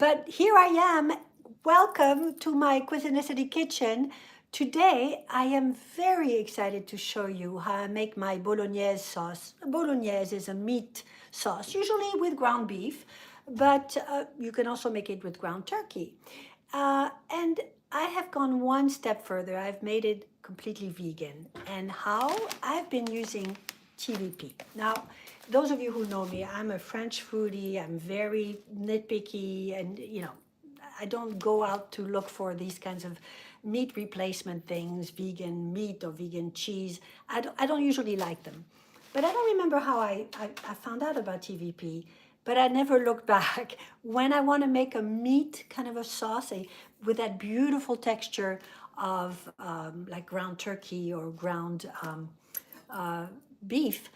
But here I am. Welcome to my Cuisinicity kitchen. Today, I am very excited to show you how I make my Bolognese sauce. Bolognese is a meat sauce, usually with ground beef, but you can also make it with ground turkey. And I have gone one step further. I've made it completely vegan. And how? I've been using TVP. Now, those of you who know me, I'm a French foodie. I'm very nitpicky, and I don't go out to look for these kinds of meat replacement things, vegan meat or vegan cheese. I don't usually like them. But I don't remember how I found out about TVP, but I never looked back. When I want to make a meat kind of a sauce with that beautiful texture of like ground turkey or ground beef,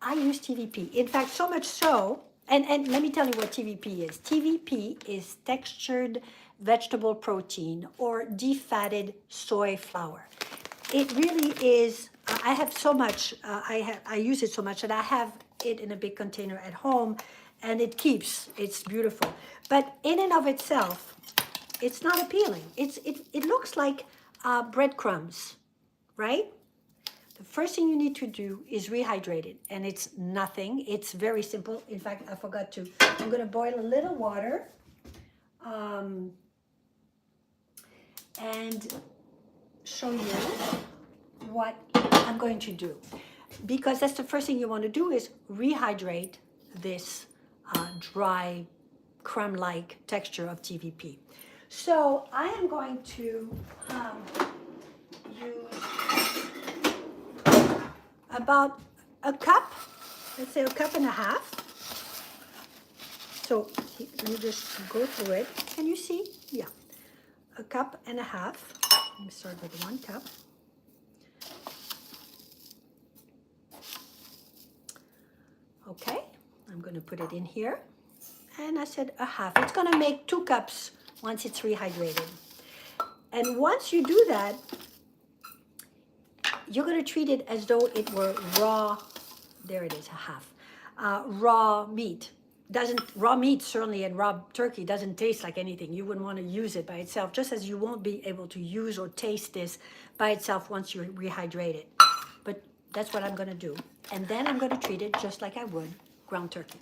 I use TVP. In fact, so much so, and let me tell you what TVP is. TVP is textured vegetable protein or defatted soy flour. It really is. I have so much. I use it so much that I have it in a big container at home, and it keeps. It's beautiful, but in and of itself, it's not appealing. It looks like breadcrumbs, right? The first thing you need to do is rehydrate it, and it's nothing. It's very simple. In fact, I forgot to. I'm going to boil a little water, and show you what I'm going to do, because that's the first thing you want to do is rehydrate this dry crumb-like texture of TVP. So I am going to use about a cup, let's say a cup and a half. So you just go through it. Can you see? Yeah, a cup and a half. Let me start with 1 cup. Okay, I'm going to put it in here. And I said a half. It's going to make 2 cups once it's rehydrated. And once you do that, you're going to treat it as though it were raw. There it is, a half. Raw meat. Raw meat certainly, and raw turkey doesn't taste like anything. You wouldn't want to use it by itself, just as you won't be able to use or taste this by itself once you rehydrate it. But that's what I'm going to do. And then I'm going to treat it just like I would ground turkey.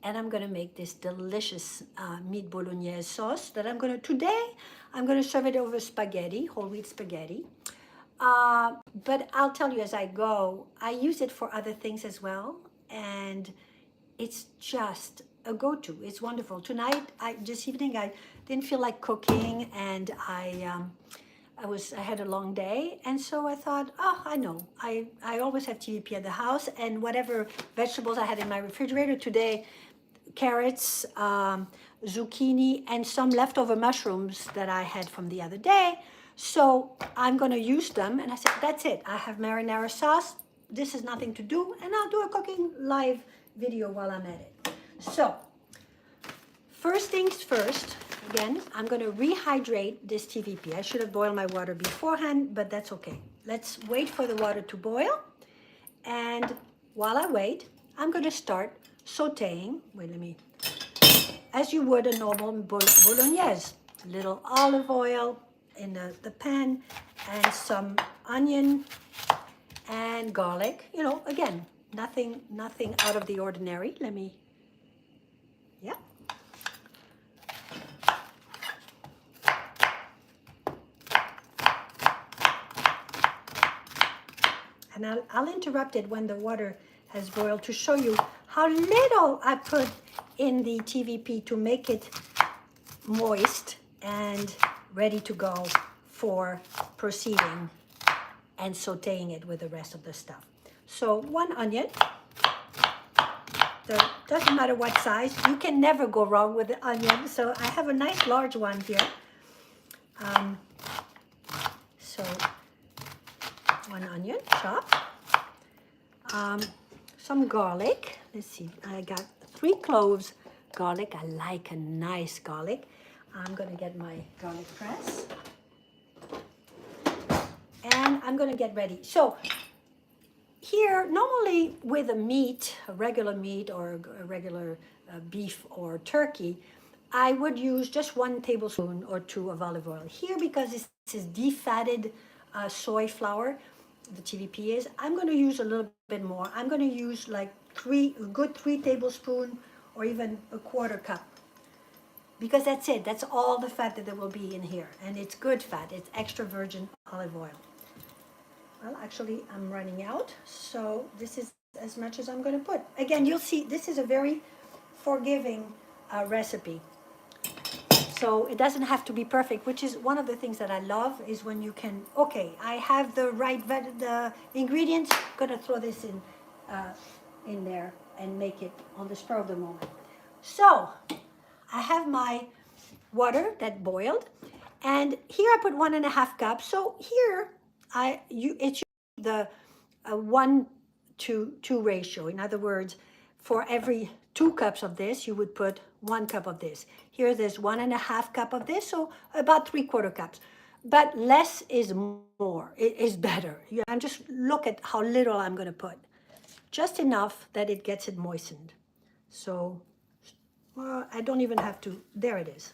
And I'm going to make this delicious meat bolognese sauce that today I'm going to serve it over spaghetti, whole wheat spaghetti. But I'll tell you as I go, I use it for other things as well. And it's just a go-to. It's wonderful. Tonight, this evening, I didn't feel like cooking, and I had a long day, and so I thought, oh, I know. I always have TVP at the house, and whatever vegetables I had in my refrigerator today, carrots, zucchini, and some leftover mushrooms that I had from the other day. So I'm going to use them, and I said, that's it. I have marinara sauce. This is nothing to do, and I'll do a cooking live video while I'm at it. So first things first, again, I'm going to rehydrate this TVP. I should have boiled my water beforehand, but that's okay. Let's wait for the water to boil. And while I wait, I'm going to start sauteing. As you would a normal bolognese. A little olive oil in the pan, and some onion and garlic. Again, nothing out of the ordinary. Yeah. And I'll interrupt it when the water has boiled to show you how little I put in the TVP to make it moist and ready to go for proceeding and sauteing it with the rest of the stuff. So 1 onion. Doesn't matter what size. You can never go wrong with the onion. So I have a nice large one here. So 1 onion chopped. Some garlic. Let's see. I got 3 cloves garlic. I like a nice garlic. I'm going to get my garlic press. And I'm going to get ready. So here, normally with a regular meat or a regular beef or turkey, I would use just 1 tablespoon or 2 of olive oil. Here, because this is defatted soy flour, the TVP is, I'm going to use a little bit more. I'm going to use like a good 3 tablespoons or even a 1/4 cup. Because that's it. That's all the fat that there will be in here. And it's good fat. It's extra virgin olive oil. Well, actually, I'm running out. So this is as much as I'm going to put. Again, you'll see this is a very forgiving recipe. So it doesn't have to be perfect, which is one of the things that I love is when you can, okay, I have the right the ingredients, I'm gonna throw this in there and make it on the spur of the moment. So I have my water that boiled, and here I put 1.5 cups. So here it's the 1-to-2 ratio. In other words, for every 2 cups of this, you would put 1 cup of this. Here, there's 1.5 cup of this, so about 3/4 cups. But less is more. It is better. And just look at how little I'm going to put. Just enough that it gets it moistened. So, well, I don't even have to. There it is.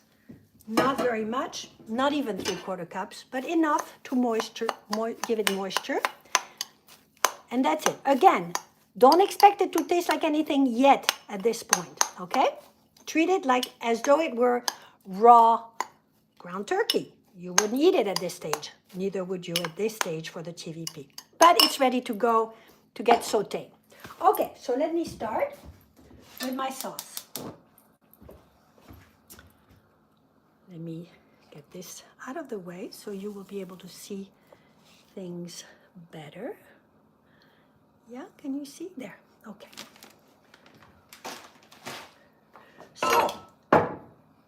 Not very much, not even 3/4 cups, but enough to give it moisture. And that's it. Again, don't expect it to taste like anything yet at this point, okay? Treat it like as though it were raw ground turkey. You wouldn't eat it at this stage. Neither would you at this stage for the TVP. But it's ready to go to get sauteed. Okay, so let me start with my sauce. Let me get this out of the way so you will be able to see things better. Yeah, can you see? There, okay. So,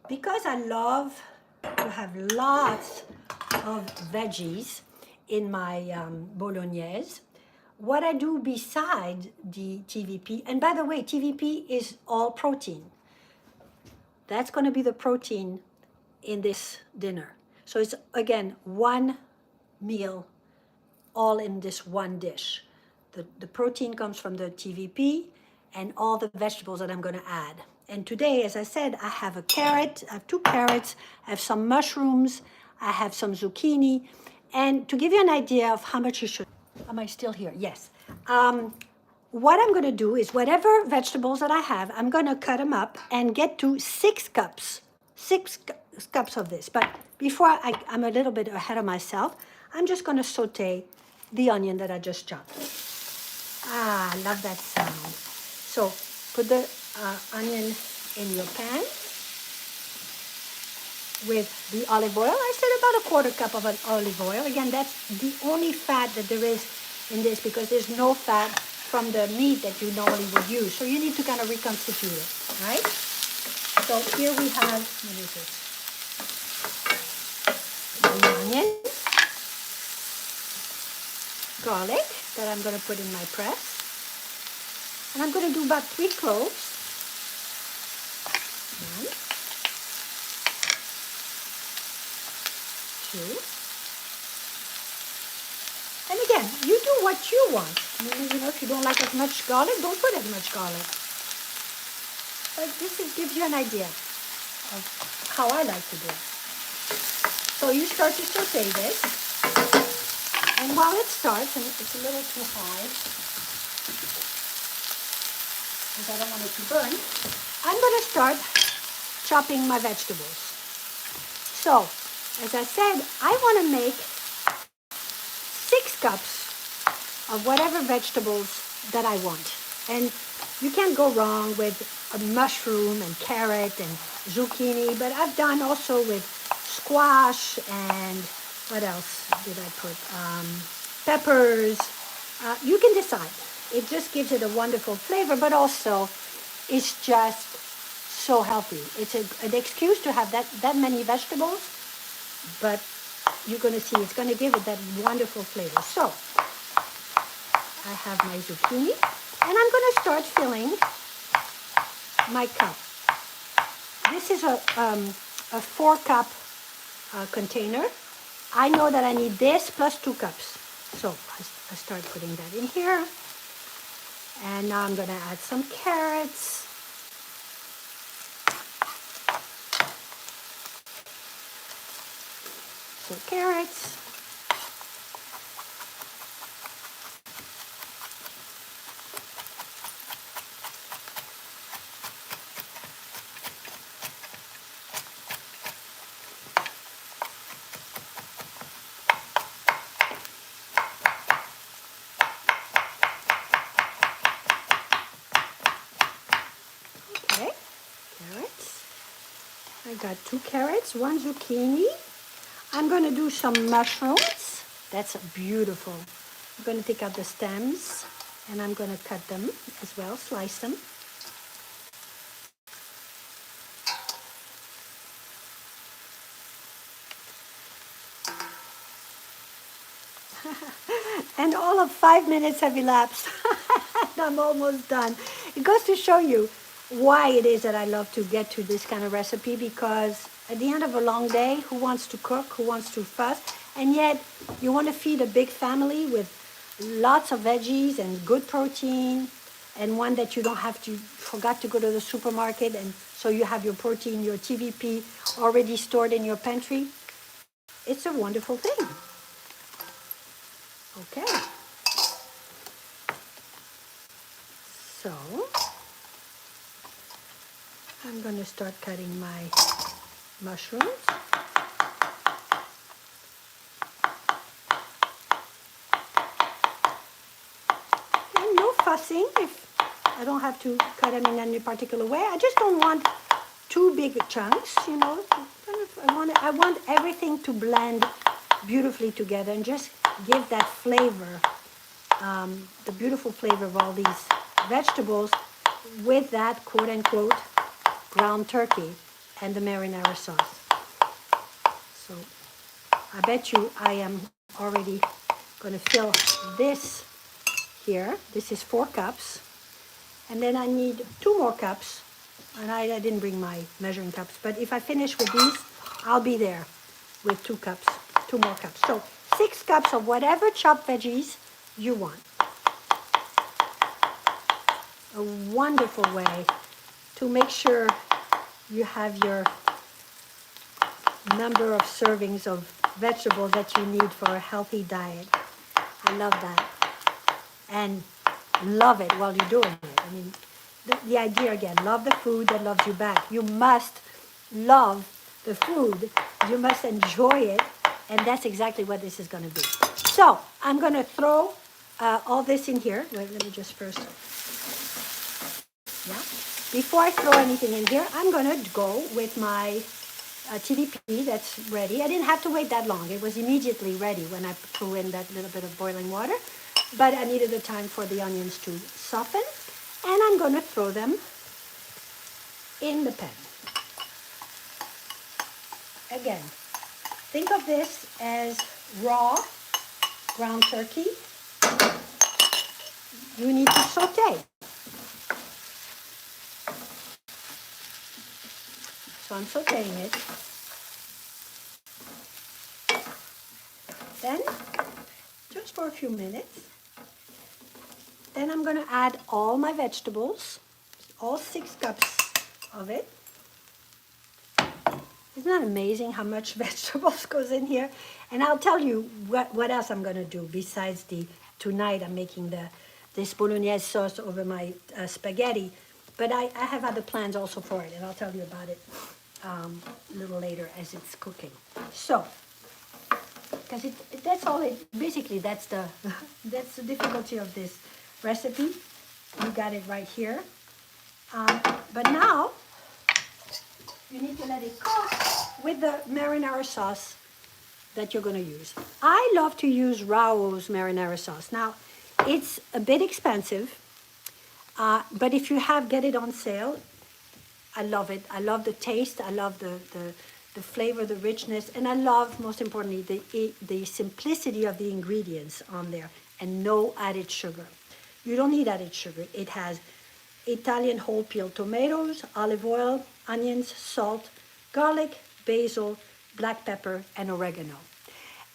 because I love to have lots of veggies in my Bolognese, what I do beside the TVP, and by the way, TVP is all protein. That's going to be the protein in this dinner. So it's, again, one meal all in this one dish. The protein comes from the TVP and all the vegetables that I'm going to add. And today, as I said, I have a carrot, I have 2 carrots, I have some mushrooms, I have some zucchini. And to give you an idea of how much you should, am I still here? Yes. What I'm going to do is whatever vegetables that I have, I'm going to cut them up and get to 6 cups, 6 cups of this. But before I'm a little bit ahead of myself, I'm just going to saute the onion that I just chopped. Ah, I love that sound. So put the onion in your pan with the olive oil. I said about a 1/4 cup of olive oil. Again, that's the only fat that there is in this because there's no fat from the meat that you normally would use. So you need to kind of reconstitute it, right? So here we have, what is it? The onion, garlic that I'm going to put in my press. And I'm going to do about 3 cloves. 1, 2. And again, you do what you want. You know, if you don't like as much garlic, don't put as much garlic. But this gives you an idea of how I like to do it. So you start to saute this. And while it starts, and it's a little too high, because I don't want it to burn, I'm going to start chopping my vegetables. So, as I said, I want to make 6 cups of whatever vegetables that I want. And you can't go wrong with a mushroom and carrot and zucchini, but I've done also with squash and what else did I put? Peppers. You can decide. It just gives it a wonderful flavor, but also it's just so healthy. It's an excuse to have that many vegetables, but you're going to see it's going to give it that wonderful flavor. So I have my zucchini, and I'm going to start filling my cup. This is a 4-cup container. I know that I need this plus 2 cups. So I start putting that in here. And now I'm going to add some carrots. So carrots. Okay, carrots. I got 2 carrots, 1 zucchini. I'm going to do some mushrooms. That's beautiful. I'm going to take out the stems and I'm going to cut them as well, slice them. And all of 5 minutes have elapsed. I'm almost done. It goes to show you why it is that I love to get to this kind of recipe, because at the end of a long day, who wants to cook, who wants to fuss? And yet you want to feed a big family with lots of veggies and good protein, and one that you don't have to forgot to go to the supermarket, and so you have your protein, your TVP already stored in your pantry. It's a wonderful thing. Okay. So I'm going to start cutting my mushrooms. And no fussing if I don't have to cut them in any particular way. I just don't want too big chunks, you know. I want everything to blend beautifully together and just give that flavor, the beautiful flavor of all these vegetables with that quote-unquote ground turkey and the marinara sauce. So I bet you I am already going to fill this here. This is 4 cups. And then I need 2 more cups. And I didn't bring my measuring cups. But if I finish with these, I'll be there with 2 cups, 2 more cups. So 6 cups of whatever chopped veggies you want. A wonderful way to make sure you have your number of servings of vegetables that you need for a healthy diet. I love that. And love it while you're doing it. I mean, the idea again, love the food that loves you back. You must love the food. You must enjoy it. And that's exactly what this is going to be. So I'm going to throw all this in here. Wait, let me just first. Yeah. Before I throw anything in here, I'm going to go with my TVP that's ready. I didn't have to wait that long. It was immediately ready when I threw in that little bit of boiling water. But I needed the time for the onions to soften. And I'm going to throw them in the pan. Again, think of this as raw ground turkey. You need to saute. So I'm sauteing it. Then, just for a few minutes, then I'm going to add all my vegetables, all 6 cups of it. Isn't that amazing how much vegetables goes in here? And I'll tell you what else I'm going to do besides tonight I'm making this Bolognese sauce over my spaghetti. But I have other plans also for it, and I'll tell you about it a little later as it's cooking. So, because that's all it, basically that's the difficulty of this recipe. You got it right here. But now, you need to let it cook with the marinara sauce that you're going to use. I love to use Rao's marinara sauce. Now, it's a bit expensive, but if you get it on sale, I love it. I love the taste. I love the flavor, the richness, and I love, most importantly, the simplicity of the ingredients on there and no added sugar. You don't need added sugar. It has Italian whole peeled tomatoes, olive oil, onions, salt, garlic, basil, black pepper, and oregano.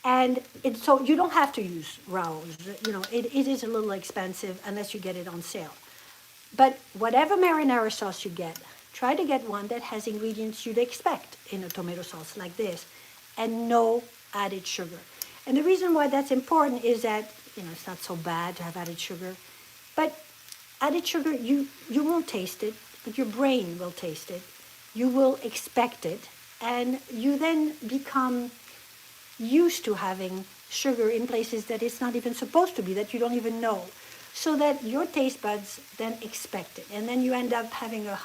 And so you don't have to use Rao's. You know, it is a little expensive unless you get it on sale. But whatever marinara sauce you get, try to get one that has ingredients you'd expect in a tomato sauce like this, and no added sugar. And the reason why that's important is that, it's not so bad to have added sugar. But added sugar, you won't taste it, but your brain will taste it. You will expect it. And you then become used to having sugar in places that it's not even supposed to be, that you don't even know. So that your taste buds then expect it. And then you end up having a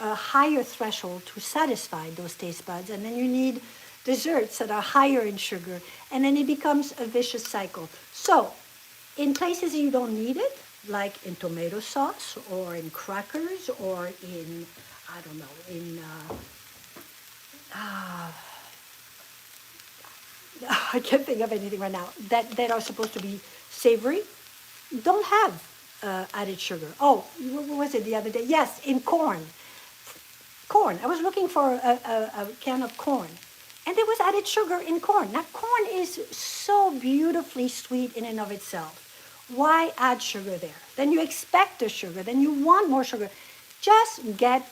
higher threshold to satisfy those taste buds. And then you need desserts that are higher in sugar. And then it becomes a vicious cycle. So in places you don't need it, like in tomato sauce or in crackers or in, I don't know, in, I can't think of anything right now, that are supposed to be savory, don't have added sugar. Oh, what was it the other day? Yes, in corn. Corn. I was looking for a can of corn. And there was added sugar in corn. Now, corn is so beautifully sweet in and of itself. Why add sugar there? Then you expect the sugar. Then you want more sugar. Just get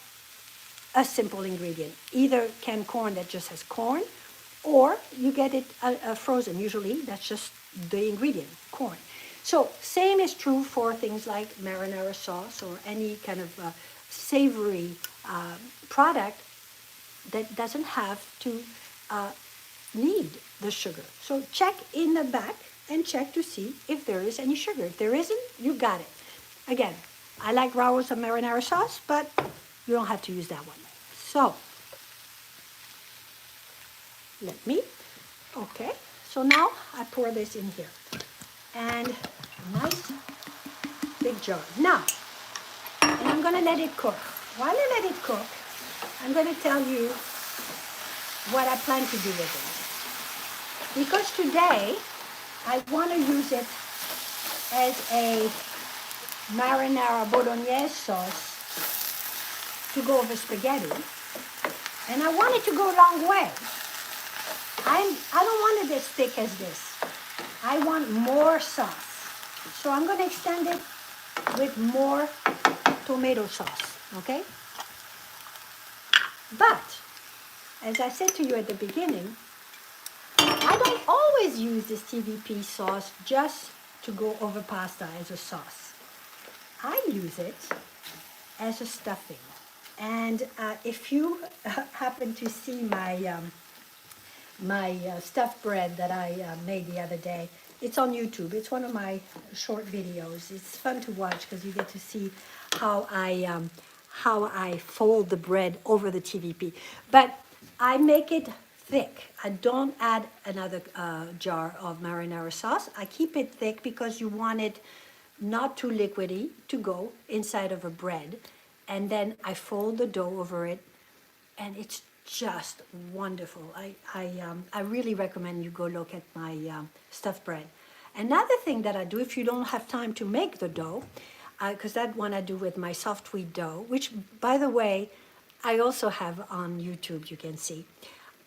a simple ingredient. Either canned corn that just has corn, or you get it frozen. Usually, that's just the ingredient, corn. So, same is true for things like marinara sauce or any kind of savory product that doesn't have to need the sugar. So check in the back and check to see if there is any sugar. If there isn't, you got it. Again, I like Rao's and marinara sauce, but you don't have to use that one. So, okay. So now I pour this in here. And a nice big jar. Now, and I'm going to let it cook. While I let it cook, I'm going to tell you what I plan to do with it. Because today, I want to use it as a marinara bolognese sauce to go over spaghetti. And I want it to go a long way. I don't want it as thick as this. I want more sauce. So I'm going to extend it with more tomato sauce, okay? But, as I said to you at the beginning, I don't always use this TVP sauce just to go over pasta as a sauce. I use it as a stuffing. And if you happen to see my stuffed bread that I made the other day, it's on YouTube. It's one of my short videos. It's fun to watch because you get to see how I fold the bread over the TVP. But I make it thick. I don't add another jar of marinara sauce. I keep it thick because you want it not too liquidy to go inside of a bread. And then I fold the dough over it, and it's just wonderful. I really recommend you go look at my stuffed bread. Another thing that I do, if you don't have time to make the dough, because that one I do with my soft wheat dough, which, by the way, I also have on YouTube, you can see.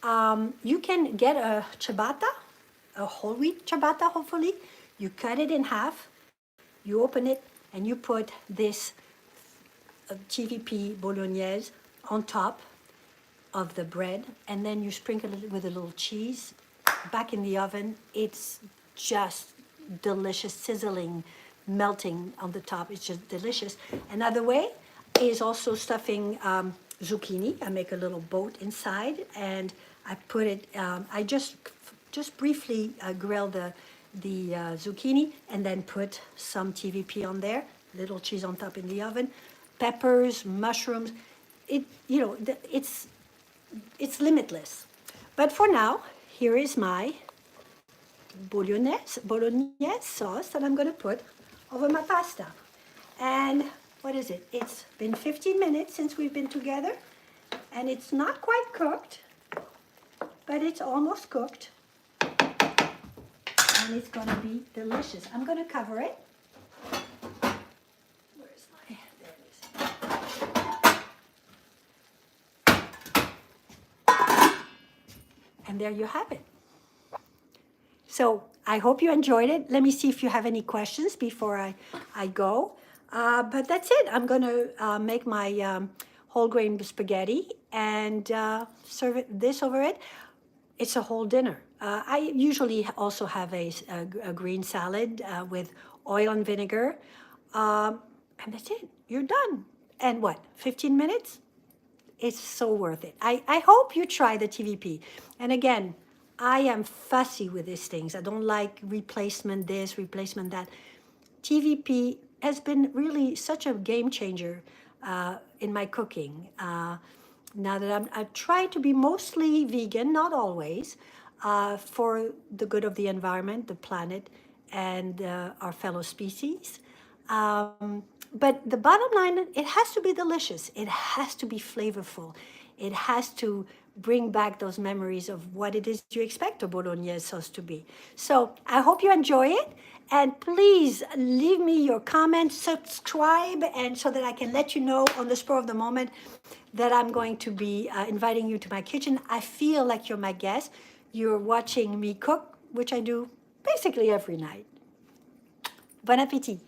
You can get a ciabatta, a whole wheat ciabatta, hopefully. You cut it in half, you open it, and you put this TVP bolognese on top of the bread, and then you sprinkle it with a little cheese back in the oven. It's just delicious, sizzling, melting on the top. It's just delicious. Another way is also stuffing zucchini. I make a little boat inside, and I put it, I just briefly grill the zucchini, and then put some TVP on there, little cheese on top in the oven, peppers, mushrooms. It's limitless. But for now, here is my bolognese sauce that I'm going to put over my pasta. And what is it? It's been 15 minutes since we've been together, and it's not quite cooked, but it's almost cooked. And it's going to be delicious. I'm going to cover it. Where's my, there it is. And there you have it. So I hope you enjoyed it. Let me see if you have any questions before I go. But that's it. I'm going to make my whole grain spaghetti and serve this over it. It's a whole dinner. I usually also have a green salad with oil and vinegar. And that's it. You're done. And what, 15 minutes? It's so worth it. I hope you try the TVP. And again, I am fussy with these things. I don't like replacement this, replacement that. TVP has been really such a game changer in my cooking. Now that I try to be mostly vegan, not always, for the good of the environment, the planet, and our fellow species. But the bottom line, it has to be delicious. It has to be flavorful. It has to bring back those memories of what it is you expect a Bolognese sauce to be. So I hope you enjoy it. And please leave me your comments, subscribe, and so that I can let you know on the spur of the moment that I'm going to be inviting you to my kitchen. I feel like you're my guest. You're watching me cook, which I do basically every night. Bon appetit.